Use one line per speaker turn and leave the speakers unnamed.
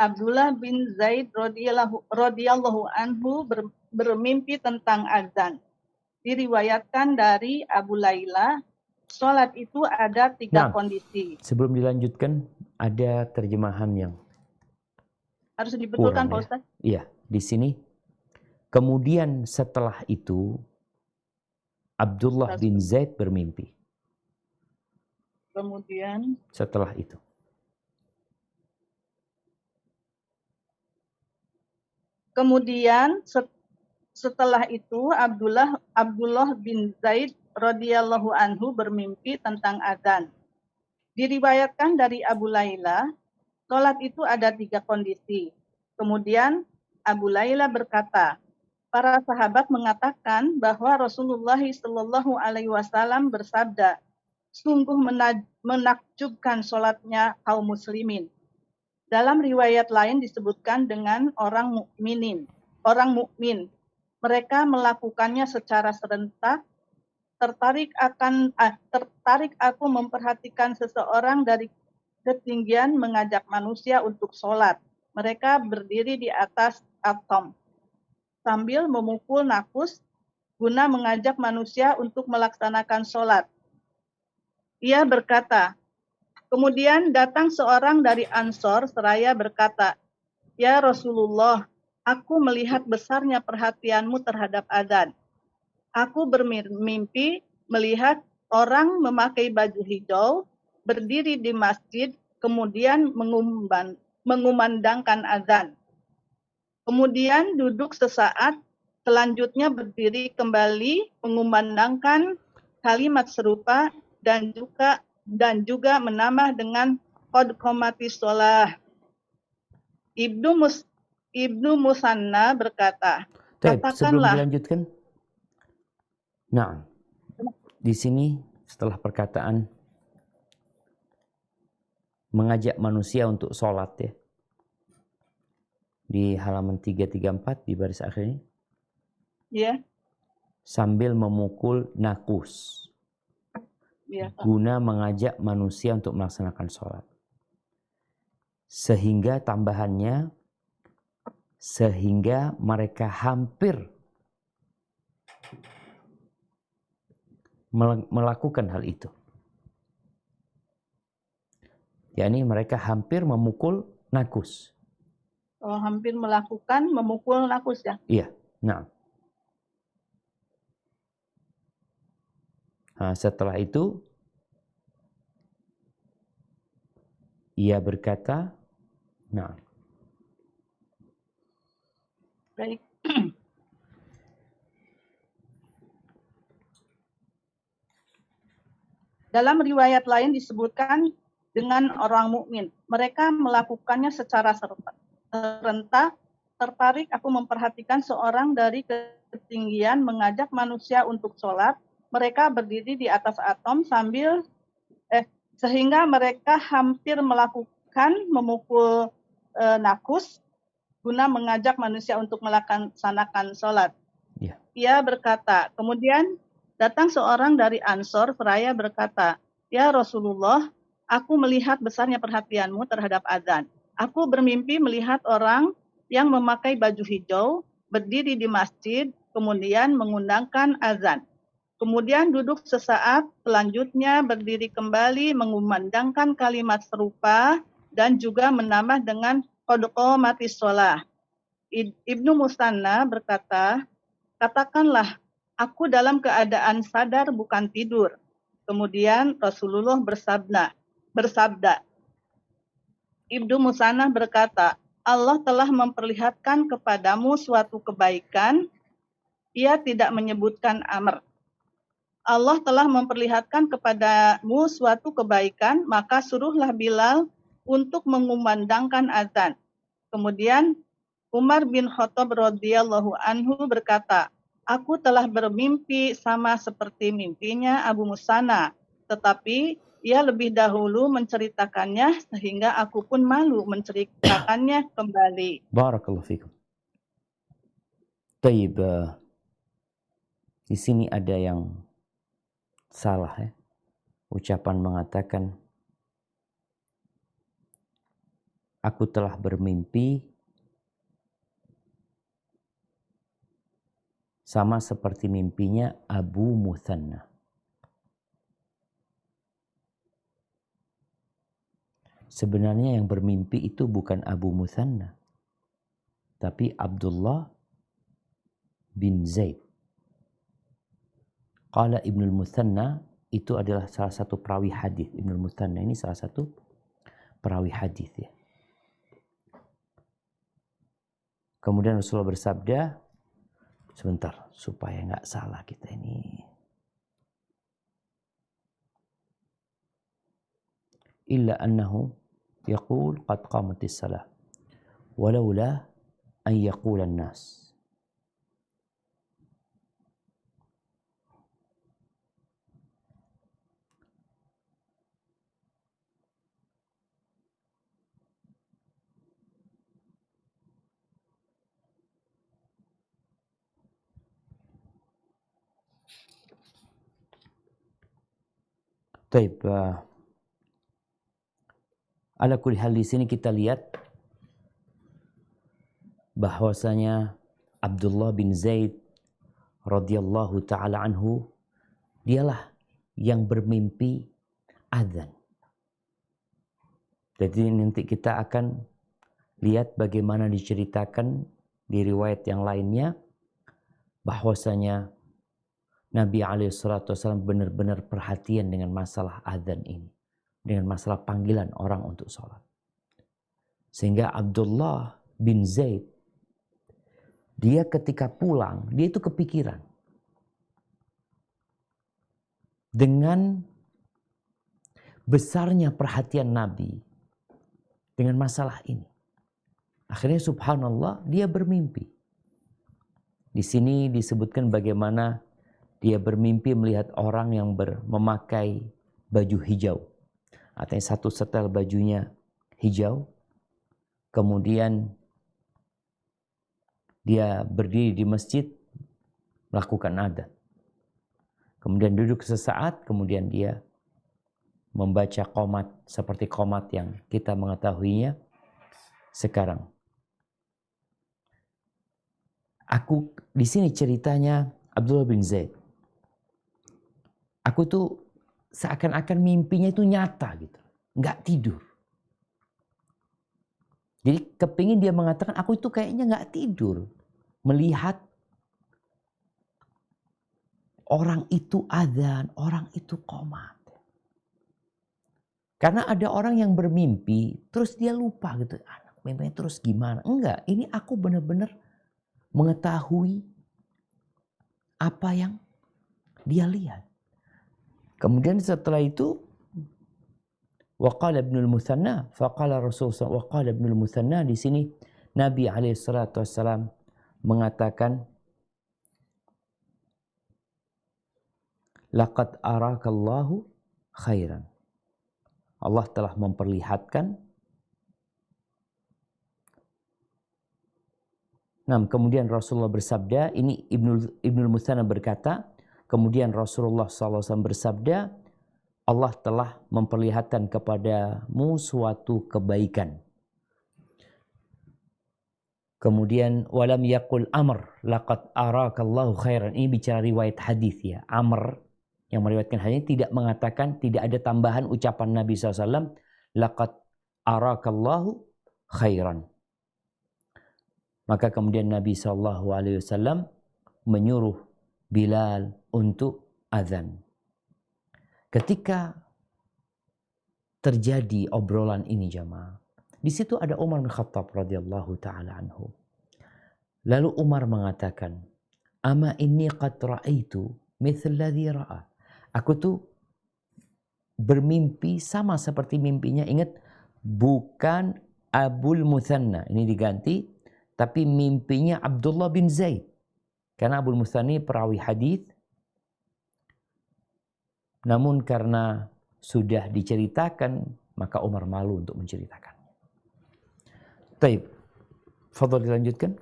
Abdullah bin Zaid radhiyallahu anhu bermimpi tentang azan. Diriwayatkan dari Abu Laila, sholat itu ada 3 kondisi.
Sebelum dilanjutkan, ada terjemahan yang
harus dibetulkan, Pak
ya?
Ustaz?
Iya, di sini. Kemudian setelah itu, Abdullah bin Zaid bermimpi.
Kemudian
setelah itu.
Kemudian setelah itu Abdullah bin Zaid radhiyallahu anhu bermimpi tentang azan. Diriwayatkan dari Abu Laila, sholat itu ada 3 kondisi. Kemudian Abu Laila berkata, para sahabat mengatakan bahwa Rasulullah Shallallahu Alaihi Wasallam bersabda, sungguh menakjubkan sholatnya kaum muslimin. Dalam riwayat lain disebutkan dengan orang mukmin. Mereka melakukannya secara serentak. Tertarik aku memperhatikan seseorang dari ketinggian mengajak manusia untuk sholat. Mereka berdiri di atas atom sambil memukul nakus guna mengajak manusia untuk melaksanakan sholat. Ia berkata, kemudian datang seorang dari Ansor seraya berkata, ya Rasulullah, aku melihat besarnya perhatianmu terhadap adzan. Aku bermimpi melihat orang memakai baju hijau, berdiri di masjid, kemudian mengumandangkan adzan. Kemudian duduk sesaat, selanjutnya berdiri kembali, mengumandangkan kalimat serupa dan juga menambah dengan qad qomatis shalah. Ibnu Musanna berkata, katakanlah.
Sebelum dilanjutkan, di sini setelah perkataan mengajak manusia untuk sholat ya, di halaman 334 di baris akhir ini,
ya,
sambil memukul nakus guna mengajak manusia untuk melaksanakan sholat. Sehingga tambahannya, sehingga mereka hampir melakukan hal itu. yakni mereka hampir memukul nakus.
Oh, hampir memukul nakus ya?
Iya, nah. Setelah itu ia berkata, nah.
Baik. Dalam riwayat lain disebutkan dengan orang mukmin. Mereka melakukannya secara serentak. Tertarik aku memperhatikan seorang dari ketinggian mengajak manusia untuk sholat. Mereka berdiri di atas atom sehingga mereka hampir memukul nakus guna mengajak manusia untuk melaksanakan sholat.
Yeah.
Ia berkata, kemudian datang seorang dari Ansor seraya berkata, ya Rasulullah, aku melihat besarnya perhatianmu terhadap adzan. Aku bermimpi melihat orang yang memakai baju hijau, berdiri di masjid, kemudian mengundangkan azan. Kemudian duduk sesaat, selanjutnya berdiri kembali mengumandangkan kalimat serupa dan juga menambah dengan qad qomatis shalah. Ibnu Musanna berkata, katakanlah, aku dalam keadaan sadar bukan tidur. Kemudian Rasulullah bersabda. Ibnu Musanna berkata, Allah telah memperlihatkan kepadamu suatu kebaikan. Ia tidak menyebutkan amr. Allah telah memperlihatkan kepadamu suatu kebaikan, maka suruhlah Bilal untuk mengumandangkan azan. Kemudian Umar bin Khattab radhiyallahu anhu berkata, aku telah bermimpi sama seperti mimpinya Abu Musanna, tetapi ia lebih dahulu menceritakannya sehingga aku pun malu menceritakannya kembali.
Barakallahu fikum. Taib, di sini ada yang salah ya. Ucapan mengatakan aku telah bermimpi sama seperti mimpinya Abu Muthanna. Sebenarnya yang bermimpi itu bukan Abu Muthanna, tapi Abdullah bin Zaid. Qala Ibnul Muthanna itu adalah salah satu perawi hadis. Ibnul Muthanna ini salah satu perawi hadis ya. Kemudian Rasulullah bersabda, sebentar supaya nggak salah kita ini. Illa annahu yaqul qad qamatis salah walaula an yaqula an-nas. Baik, ala kulli hal di sini kita lihat bahwasanya Abdullah bin Zaid radhiyallahu taala anhu dialah yang bermimpi azan. Jadi nanti kita akan lihat bagaimana diceritakan di riwayat yang lainnya bahwasanya Nabi SAW benar-benar perhatian dengan masalah azan ini, dengan masalah panggilan orang untuk sholat. Sehingga Abdullah bin Zaid, dia ketika pulang, dia itu kepikiran dengan besarnya perhatian Nabi dengan masalah ini. Akhirnya subhanallah dia bermimpi. Di sini disebutkan bagaimana dia bermimpi melihat orang yang memakai baju hijau. Artinya satu setel bajunya hijau. Kemudian dia berdiri di masjid melakukan adzan. Kemudian duduk sesaat, kemudian dia membaca qomat seperti qomat yang kita mengetahuinya sekarang. Di sini ceritanya Abdullah bin Zaid. Aku tuh seakan-akan mimpinya itu nyata gitu. Nggak tidur. Jadi kepingin dia mengatakan aku itu kayaknya nggak tidur. Melihat orang itu adzan, orang itu qomat. Karena ada orang yang bermimpi terus dia lupa gitu. Mimpinya terus gimana? Enggak, ini aku benar-benar mengetahui apa yang dia lihat. Kemudian setelah itu waqala Ibnul Muthanna faqala Rasulullah waqala Ibnul Muthanna, di sini Nabi SAW mengatakan laqad arakallahu khairan. Allah telah memperlihatkan. Nah, kemudian Rasulullah bersabda, ini Ibnul Muthanna berkata, kemudian Rasulullah SAW bersabda, Allah telah memperlihatkan kepadamu suatu kebaikan. Kemudian walam yaqul Amr laqad arakallahu khairan. Ini bicara riwayat hadis ya. Amr yang meriwayatkan hadis tidak mengatakan, tidak ada tambahan ucapan Nabi SAW laqad arakallahu khairan. Maka kemudian Nabi SAW menyuruh Bilal untuk azan. Ketika terjadi obrolan ini jamaah, di situ ada Umar bin Khattab radhiyallahu taala anhu. Lalu Umar mengatakan, "Ama inni qad ra'aitu mithl ladzi ra'a." Aku tuh bermimpi sama seperti mimpinya. Ingat, bukan Abul Muthanna, ini diganti, tapi mimpinya Abdullah bin Zaid. Karena Abul Muthanna perawi hadis. Namun karena sudah diceritakan, maka Umar malu untuk menceritakannya. Taib, fadhal dilanjutkan.